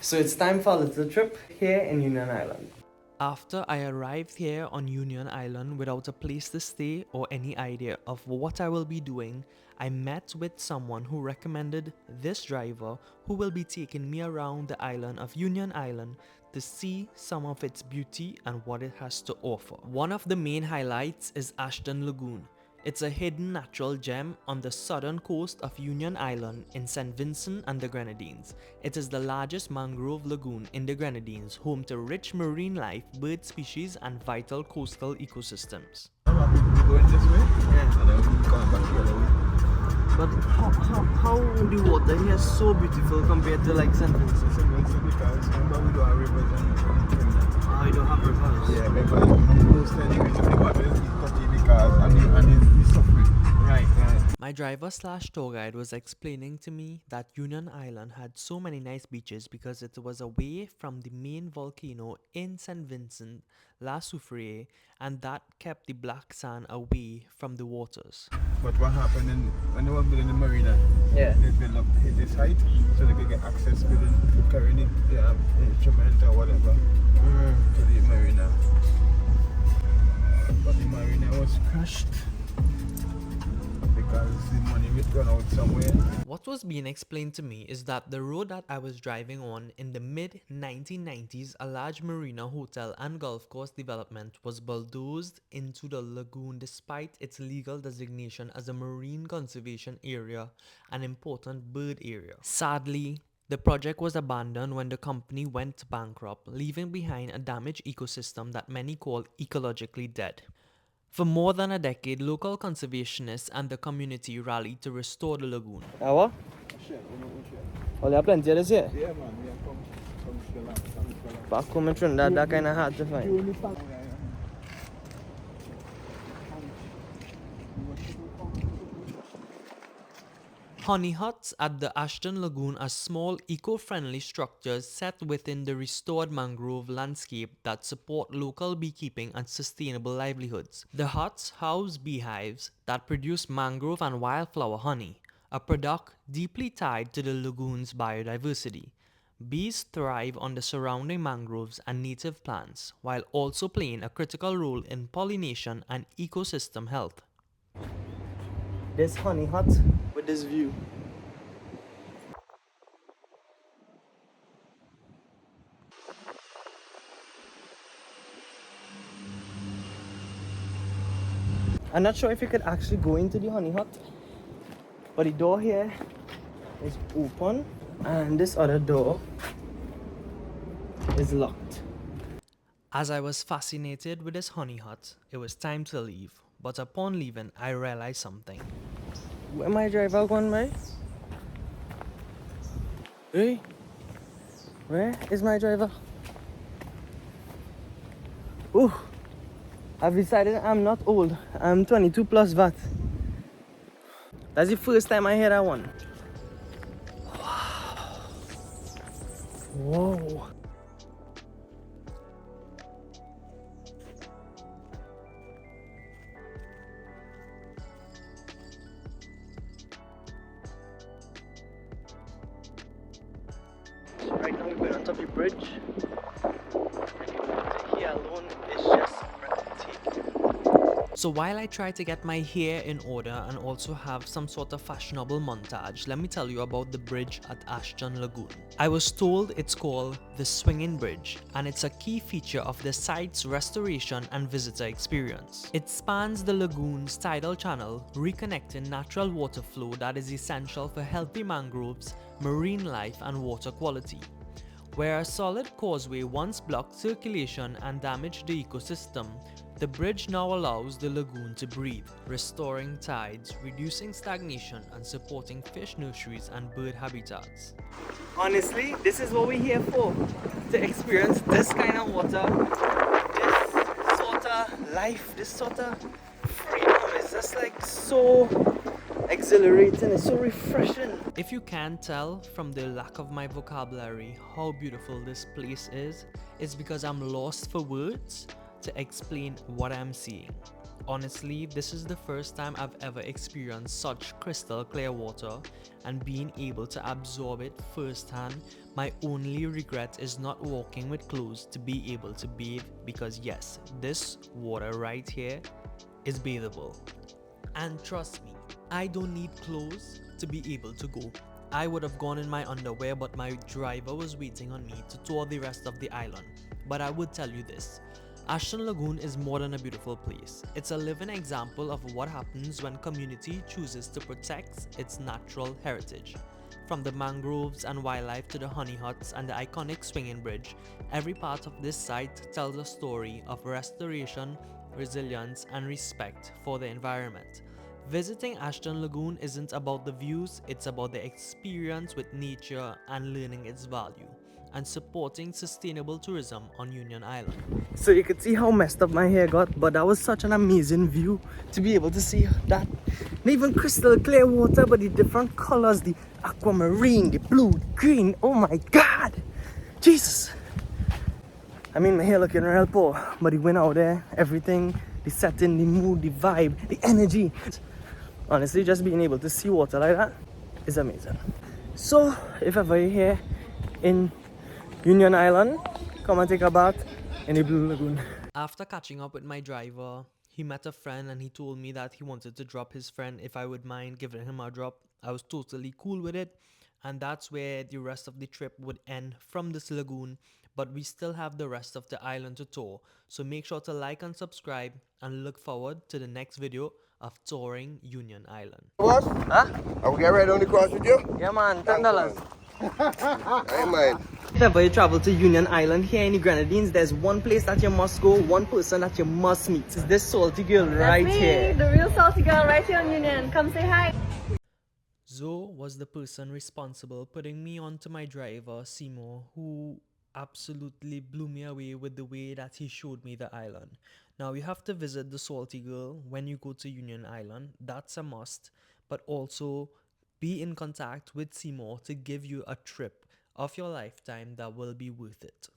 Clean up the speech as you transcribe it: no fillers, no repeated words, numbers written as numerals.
So it's time for a little trip here in Union Island. After I arrived here on Union Island without a place to stay or any idea of what I will be doing, I met with someone who recommended this driver who will be taking me around the island of Union Island to see some of its beauty and what it has to offer. One of the main highlights is Ashton Lagoon. It's a hidden natural gem on the southern coast of Union Island in St. Vincent and the Grenadines. It is the largest mangrove lagoon in the Grenadines, home to rich marine life, bird species, and vital coastal ecosystems. We're going this way, yeah, and then we're going back the other way. But how the water here is so beautiful compared to like St. Vincent? St. Vincent, because remember we don't have rivers and Oh, you don't have rivers? yeah, remember most anyway, just the water is touchy because and it's suffering. Right. My driver slash tour guide was explaining to me that Union Island had so many nice beaches because it was away from the main volcano in St. Vincent, La Soufriere, and that kept the black sand away from the waters. But what happened when they were building the marina, Yeah. they built up this height so they could get access to carrying the instrument or whatever to the marina. But the marina was crashed because the money was run out somewhere. What was being explained to me is that the road that I was driving on in the mid-1990s, a large marina, hotel and golf course development was bulldozed into the lagoon despite its legal designation as a marine conservation area, an important bird area. Sadly, the project was abandoned when the company went bankrupt, leaving behind a damaged ecosystem that many call ecologically dead. For more than a decade, local conservationists and the community rallied to restore the lagoon. What? Oh, there are plenty of this here. Yeah, man, we have come Sri Lanka. Back home in Trinidad, that kind of hard to find. Honey huts at the Ashton Lagoon are small, eco-friendly structures set within the restored mangrove landscape that support local beekeeping and sustainable livelihoods. The huts house beehives that produce mangrove and wildflower honey, a product deeply tied to the lagoon's biodiversity. Bees thrive on the surrounding mangroves and native plants, while also playing a critical role in pollination and ecosystem health. This honey hut with this view. I'm not sure if you could actually go into the honey hut, but the door here is open and this other door is locked. As I was fascinated with this honey hut, it was time to leave. But upon leaving, I realized something. Where my driver gone, right? Hey, where is my driver? Ooh, I've decided I'm not old. I'm 22 plus VAT. That's the first time I hear that one. Wow. Whoa. Right now we're going on top of the bridge. And the water here alone is just breathtaking. So while I try to get my hair in order and also have some sort of fashionable montage, let me tell you about the bridge at Ashton Lagoon. I was told it's called the Swinging Bridge, and it's a key feature of the site's restoration and visitor experience. It spans the lagoon's tidal channel, reconnecting natural water flow that is essential for healthy mangroves, marine life, and water quality. Where a solid causeway once blocked circulation and damaged the ecosystem, the bridge now allows the lagoon to breathe, restoring tides, reducing stagnation, and supporting fish nurseries and bird habitats. Honestly, this is what we're here for. To experience this kind of water, this sort of life, this sort of freedom. It's just like so exhilarating, it's so refreshing. If you can't tell from the lack of my vocabulary how beautiful this place is, it's because I'm lost for words to explain what I'm seeing. Honestly, this is the first time I've ever experienced such crystal clear water, and being able to absorb it firsthand. My only regret is not walking with clothes to be able to bathe, because yes, this water right here is bathable. And trust me, I don't need clothes to be able to go. I would have gone in my underwear, but my driver was waiting on me to tour the rest of the island. But I would tell you this: Ashton Lagoon is more than a beautiful place. It's a living example of what happens when community chooses to protect its natural heritage. From the mangroves and wildlife to the honey huts and the iconic swinging bridge, every part of this site tells a story of restoration, resilience, and respect for the environment. Visiting Ashton Lagoon isn't about the views, it's about the experience with nature and learning its value, and supporting sustainable tourism on Union Island. So you could see how messed up my hair got, but that was such an amazing view to be able to see that. Not even crystal clear water, but the different colors, the aquamarine, the blue, the green. Oh my god! Jesus! I mean, my hair looking real poor, but he went out there, everything, the setting, the mood, the vibe, the energy. Honestly, just being able to see water like that is amazing. So, if ever you're here in Union Island, come and take a bath in the Blue Lagoon. After catching up with my driver, he met a friend and he told me that he wanted to drop his friend if I would mind giving him a drop. I was totally cool with it, and that's where the rest of the trip would end from this lagoon. But we still have the rest of the island to tour, so make sure to like and subscribe, and look forward to the next video of touring Union Island. What? Huh? Are we getting right on the cross with you? Yeah man, $10. I mind. If ever you travel to Union Island here in the Grenadines, there's one place that you must go, one person that you must meet. It's this salty girl right That's me, here. the real salty girl right here on Union. Come say hi. Zoe was the person responsible putting me onto my driver, Seymour, who absolutely blew me away with the way that he showed me the island. Now, you have to visit the Salty Girl when you go to Union Island, that's a must, but also be in contact with Seymour to give you a trip of your lifetime that will be worth it.